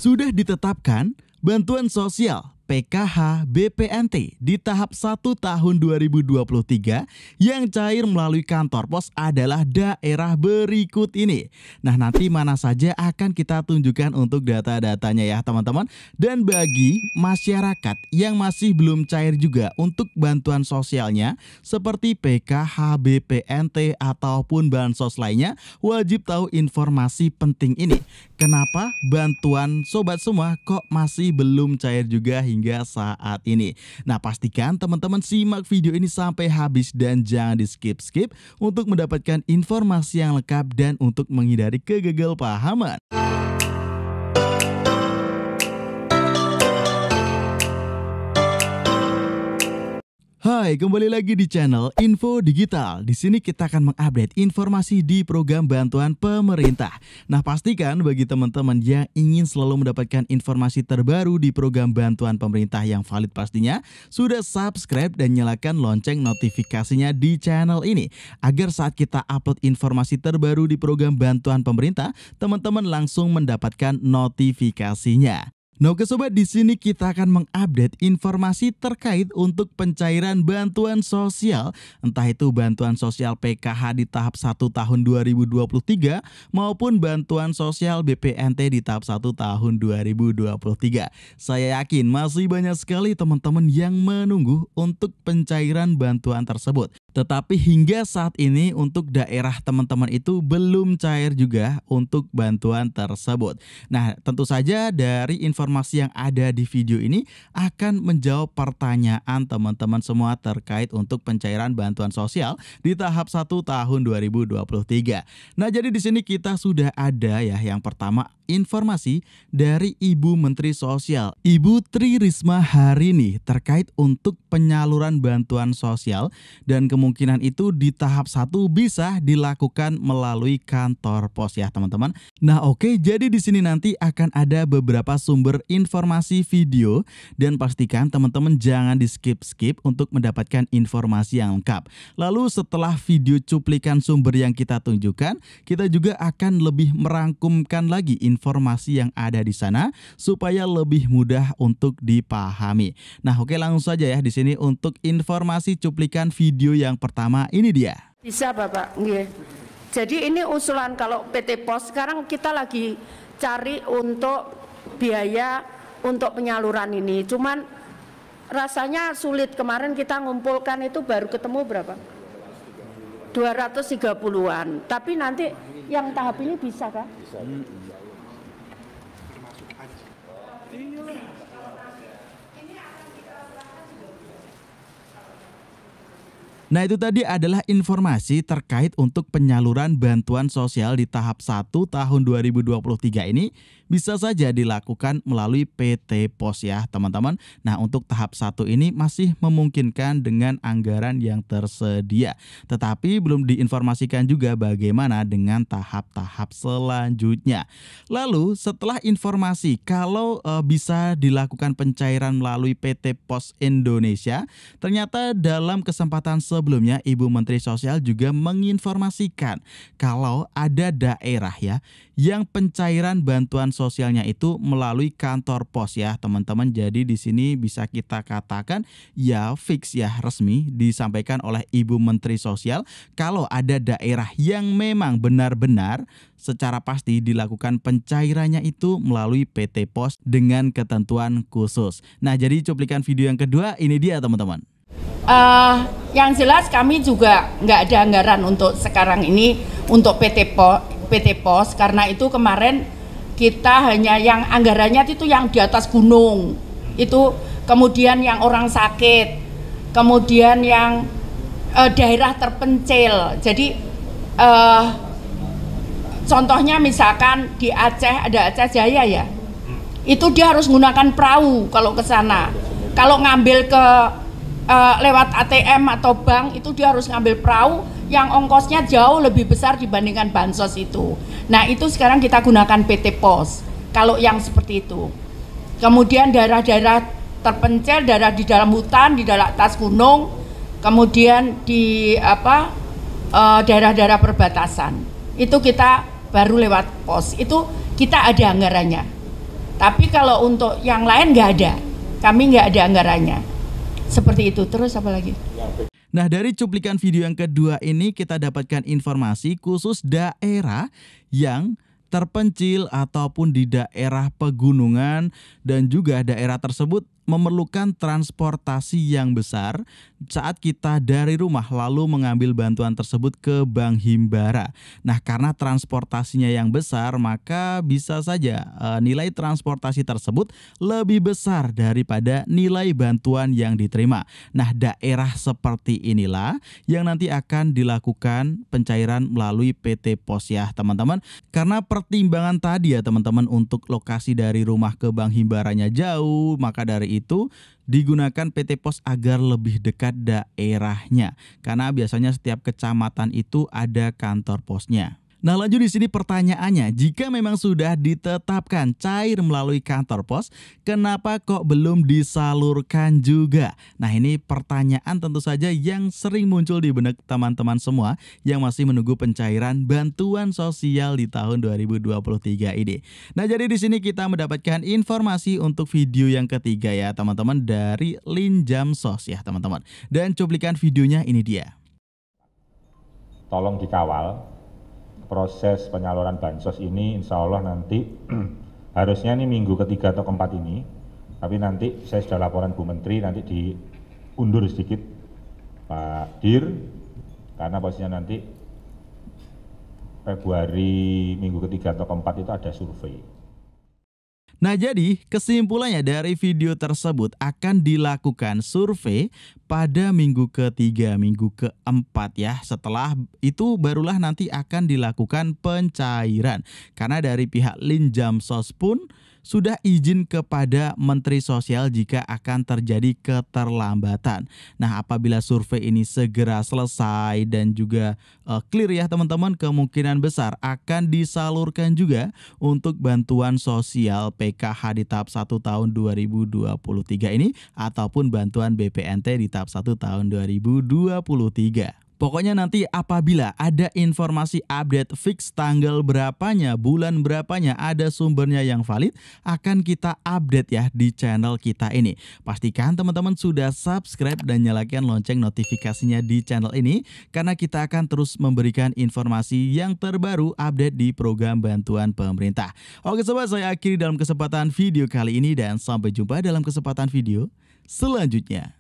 Sudah ditetapkan bantuan sosial PKH BPNT di tahap 1 tahun 2023 yang cair melalui kantor pos adalah daerah berikut ini. Nah, nanti mana saja akan kita tunjukkan untuk data-datanya ya teman-teman. Dan bagi masyarakat yang masih belum cair juga untuk bantuan sosialnya seperti PKH BPNT ataupun bansos lainnya, wajib tahu informasi penting ini. Kenapa bantuan sobat semua kok masih belum cair juga hingga saat ini? Nah, pastikan teman-teman simak video ini sampai habis dan jangan di skip-skip untuk mendapatkan informasi yang lengkap dan untuk menghindari kegagalpahaman. Hai, kembali lagi di channel Info Digital. Di sini kita akan mengupdate informasi di program bantuan pemerintah. Nah, pastikan bagi teman-teman yang ingin selalu mendapatkan informasi terbaru di program bantuan pemerintah yang valid pastinya, sudah subscribe dan nyalakan lonceng notifikasinya di channel ini. Agar saat kita upload informasi terbaru di program bantuan pemerintah, teman-teman langsung mendapatkan notifikasinya. Nah, oke sobat, di sini kita akan mengupdate informasi terkait untuk pencairan bantuan sosial, entah itu bantuan sosial PKH di tahap 1 tahun 2023 maupun bantuan sosial BPNT di tahap 1 tahun 2023. Saya yakin masih banyak sekali teman-teman yang menunggu untuk pencairan bantuan tersebut. Tetapi hingga saat ini untuk daerah teman-teman itu belum cair juga untuk bantuan tersebut. Nah, tentu saja dari informasi yang ada di video ini akan menjawab pertanyaan teman-teman semua terkait untuk pencairan bantuan sosial di tahap 1 tahun 2023. Nah, jadi di sini kita sudah ada ya yang pertama informasi dari Ibu Menteri Sosial, Ibu Tri Risma hari ini terkait untuk penyaluran bantuan sosial dan kemungkinan itu di tahap 1 bisa dilakukan melalui kantor pos ya teman-teman. Nah, oke, jadi di sini nanti akan ada beberapa sumber informasi video dan pastikan teman-teman jangan di skip-skip untuk mendapatkan informasi yang lengkap. Lalu setelah video cuplikan sumber yang kita tunjukkan, kita juga akan lebih merangkumkan lagi informasi yang ada di sana supaya lebih mudah untuk dipahami. Nah, oke, langsung saja ya di sini untuk informasi cuplikan video yang pertama ini dia. Bisa Bapak, nggih. Jadi ini usulan kalau PT Pos sekarang kita lagi cari untuk biaya untuk penyaluran ini. Cuman rasanya sulit, kemarin kita ngumpulkan itu baru ketemu berapa? 230-an. Tapi nanti yang tahap ini bisa kah? Bisa. Nah, itu tadi adalah informasi terkait untuk penyaluran bantuan sosial di tahap 1 tahun 2023 ini bisa saja dilakukan melalui PT Pos ya teman-teman. Nah, untuk tahap 1 ini masih memungkinkan dengan anggaran yang tersedia. Tetapi belum diinformasikan juga bagaimana dengan tahap-tahap selanjutnya. Lalu setelah informasi kalau bisa dilakukan pencairan melalui PT Pos Indonesia, ternyata dalam kesempatan sebelumnya Ibu Menteri Sosial juga menginformasikan kalau ada daerah ya yang pencairan bantuan sosialnya itu melalui kantor pos ya teman-teman. Jadi di sini bisa kita katakan ya fix ya resmi disampaikan oleh Ibu Menteri Sosial kalau ada daerah yang memang benar-benar secara pasti dilakukan pencairannya itu melalui PT Pos dengan ketentuan khusus. Nah, jadi cuplikan video yang kedua ini dia teman-teman. Yang jelas kami juga nggak ada anggaran untuk sekarang ini untuk PT Pos karena itu kemarin kita hanya yang anggarannya itu yang di atas gunung itu, kemudian yang orang sakit, kemudian yang daerah terpencil. Jadi contohnya misalkan di Aceh ada Aceh Jaya ya, itu dia harus menggunakan perahu kalau ke sana. Kalau ngambil ke lewat ATM atau bank itu dia harus ngambil perahu yang ongkosnya jauh lebih besar dibandingkan bansos itu. Nah, itu sekarang kita gunakan PT Pos kalau yang seperti itu. Kemudian daerah-daerah terpencil, daerah di dalam hutan, di dalam atas gunung, kemudian di daerah-daerah perbatasan itu kita baru lewat pos, itu kita ada anggarannya. Tapi kalau untuk yang lain nggak ada, kami nggak ada anggarannya. Seperti itu. Terus apa lagi? Nah, dari cuplikan video yang kedua ini kita dapatkan informasi khusus daerah yang terpencil ataupun di daerah pegunungan dan juga daerah tersebut memerlukan transportasi yang besar saat kita dari rumah lalu mengambil bantuan tersebut ke Bank Himbara. Nah, karena transportasinya yang besar, maka bisa saja nilai transportasi tersebut lebih besar daripada nilai bantuan yang diterima. Nah, daerah seperti inilah yang nanti akan dilakukan pencairan melalui PT Pos ya teman-teman. Karena pertimbangan tadi ya teman-teman, untuk lokasi dari rumah ke Bank Himbaranya jauh, maka dari itu digunakan PT Pos agar lebih dekat daerahnya. Karena biasanya setiap kecamatan itu ada kantor posnya. Nah, lanjut di sini pertanyaannya, jika memang sudah ditetapkan cair melalui kantor pos, kenapa kok belum disalurkan juga? Nah, ini pertanyaan tentu saja yang sering muncul di benak teman-teman semua yang masih menunggu pencairan bantuan sosial di tahun 2023 ini. Nah, jadi di sini kita mendapatkan informasi untuk video yang ketiga ya teman-teman dari Linjamsos ya teman-teman. Dan cuplikan videonya ini dia. Tolong dikawal proses penyaluran bansos ini, insya Allah nanti harusnya ini minggu ketiga atau keempat ini, tapi nanti saya sudah laporan Bu Menteri, nanti diundur sedikit Pak Dir, karena posisinya nanti Februari minggu ketiga atau keempat itu ada survei. Nah, jadi kesimpulannya dari video tersebut akan dilakukan survei pada minggu ketiga, minggu keempat ya. Setelah itu barulah nanti akan dilakukan pencairan. Karena dari pihak Linjamsos pun sudah izin kepada Menteri Sosial jika akan terjadi keterlambatan. Nah, apabila survei ini segera selesai dan juga clear ya teman-teman, kemungkinan besar akan disalurkan juga untuk bantuan sosial PKH di tahap 1 tahun 2023 ini ataupun bantuan BPNT di tahap 1 tahun 2023. Pokoknya nanti apabila ada informasi update fix tanggal berapanya, bulan berapanya, ada sumbernya yang valid, akan kita update ya di channel kita ini. Pastikan teman-teman sudah subscribe dan nyalakan lonceng notifikasinya di channel ini, karena kita akan terus memberikan informasi yang terbaru update di program bantuan pemerintah. Oke sobat, saya akhiri dalam kesempatan video kali ini dan sampai jumpa dalam kesempatan video selanjutnya.